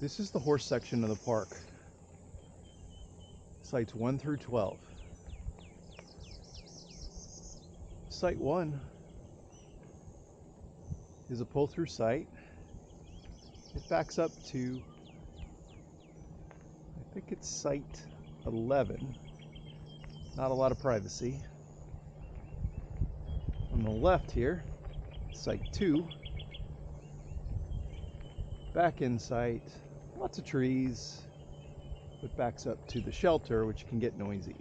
This is the horse section of the park. Sites 1 through 12. Site 1 is a pull-through site. It backs up to, I think it's site 11. Not a lot of privacy. On the left here, site 2. Back in site, lots of trees. It backs up to the shelter, which can get noisy.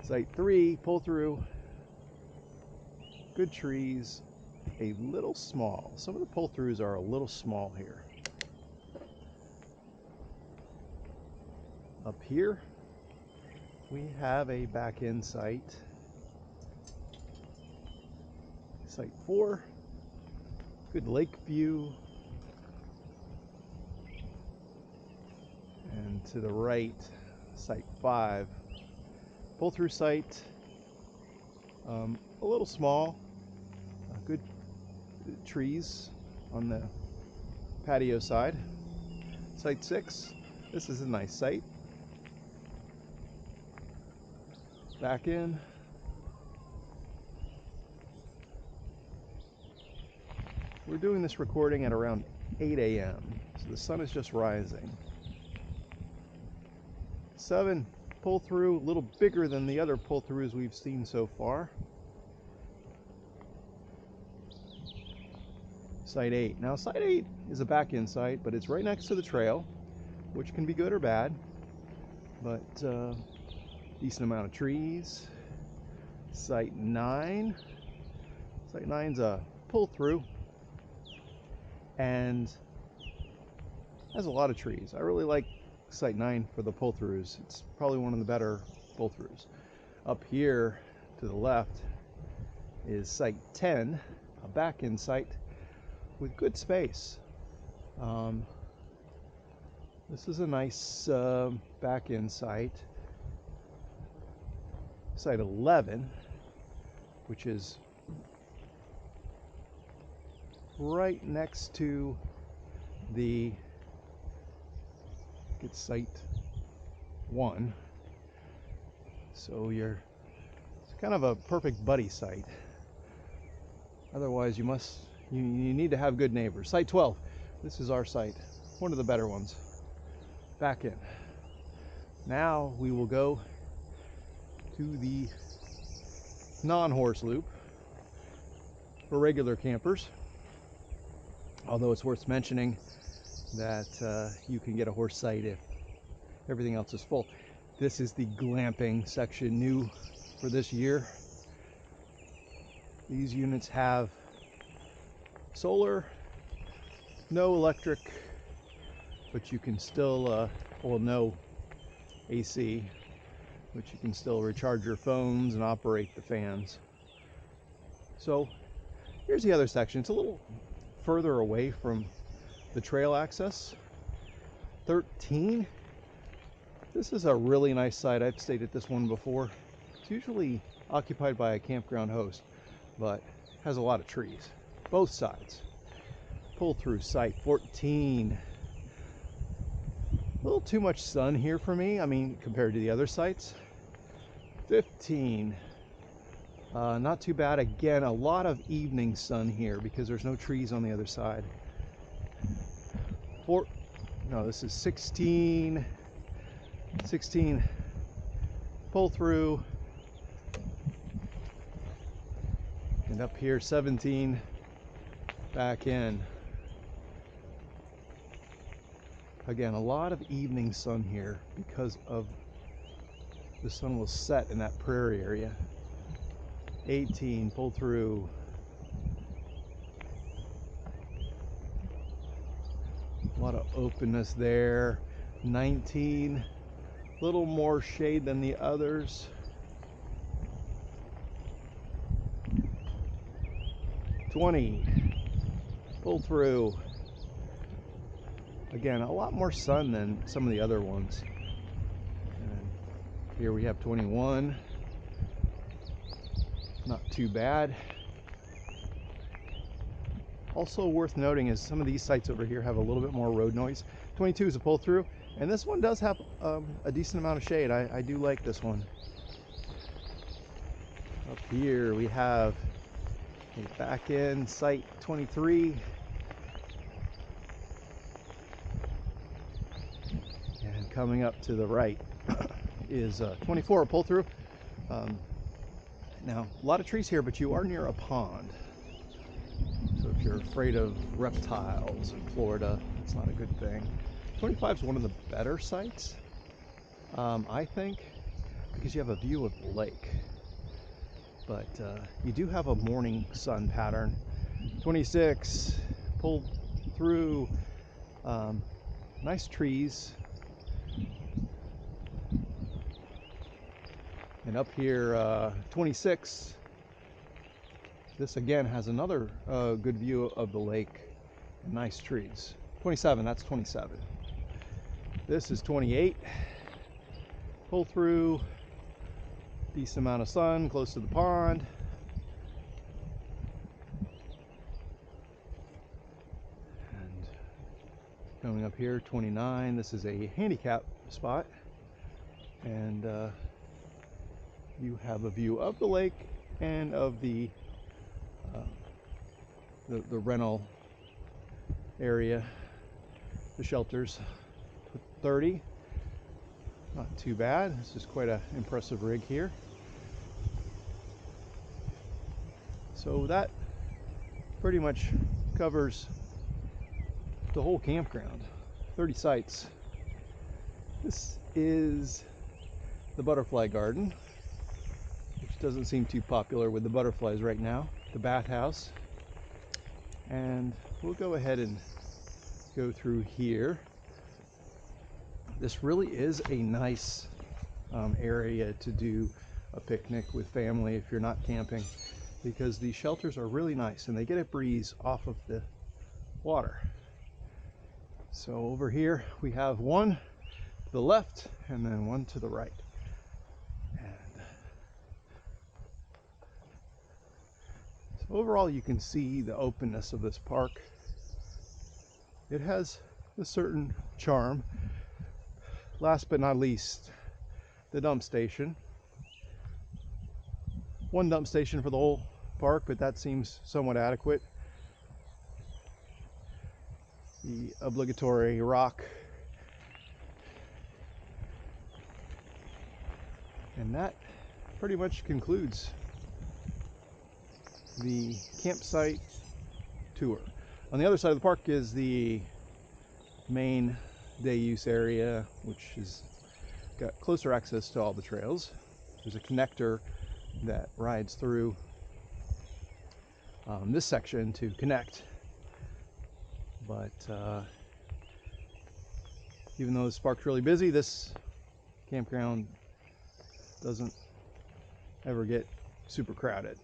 Site 3, pull through. Good trees, a little small. Some of the pull-throughs are a little small here. Up here, we have a back-end site. Site 4, good lake view. And to the right, site 5, pull-through site, a little small, good trees on the patio side. Site 6, this is a nice site. Back in. We're doing this recording at around 8 a.m., so the sun is just rising. 7, pull through, a little bigger than the other pull throughs we've seen so far. Site 8. Now site 8 is a back-end site, but it's right next to the trail, which can be good or bad, but decent amount of trees. Site 9. Site 9's a pull through and has a lot of trees. I really like site 9 for the pull-throughs. It's probably one of the better pull-throughs. Up here to the left is site 10, a back-end site with good space. This is a nice back-end site. Site 11, which is right next to the, it's site 1. So it's kind of a perfect buddy site. Otherwise you need to have good neighbors. Site 12, this is our site, one of the better ones. Back in. Now we will go to the non-horse loop for regular campers. Although it's worth mentioning that you can get a horse site if everything else is full. This is the glamping section, new for this year. These units have solar, no electric, but you can still, well, no AC, but you can still recharge your phones and operate the fans. So here's the other section. It's a little further away from the trail access. 13. This is a really nice site. I've stayed at this one before. It's usually occupied by a campground host, but has a lot of trees, both sides. Pull through site 14. A little too much sun here for me, I mean, compared to the other sites. 15. Not too bad. Again, a lot of evening sun here because there's no trees on the other side. This is 16. 16. Pull through. And up here, 17. Back in. Again, a lot of evening sun here because of the sun will set in that prairie area. 18, pull through. A lot of openness there. 19, a little more shade than the others. 20, pull through. Again, a lot more sun than some of the other ones. And here we have 21. Not too bad. Also worth noting is some of these sites over here have a little bit more road noise. 22 is a pull through, and this one does have a decent amount of shade. I do like this one. Up here we have a back end site 23. And coming up to the right is 24, a pull through. Now, a lot of trees here, but you are near a pond. So if you're afraid of reptiles in Florida, it's not a good thing. 25 is one of the better sites, I think, because you have a view of the lake. But you do have a morning sun pattern. 26, pulled through, nice trees. And up here, 26, this again has another good view of the lake and nice trees. 27, that's 27. This is 28, pull through, decent amount of sun, close to the pond. And coming up here, 29, this is a handicap spot. And you have a view of the lake and of the rental area, the shelters. 30, not too bad. This is quite an impressive rig here. So that pretty much covers the whole campground. 30 sites. This is the butterfly garden, which doesn't seem too popular with the butterflies right now. The bathhouse. And we'll go ahead and go through here. This really is a nice area to do a picnic with family if you're not camping, because these shelters are really nice and they get a breeze off of the water. So over here we have one to the left and then one to the right. And so overall you can see the openness of this park. It has a certain charm. Last but not least, the dump station. One dump station for the whole park, but that seems somewhat adequate. The obligatory rock. And that pretty much concludes the campsite tour. On the other side of the park is the main day use area, which has got closer access to all the trails. There's a connector that rides through this section to connect, but even though this park's really busy, this campground doesn't ever get super crowded.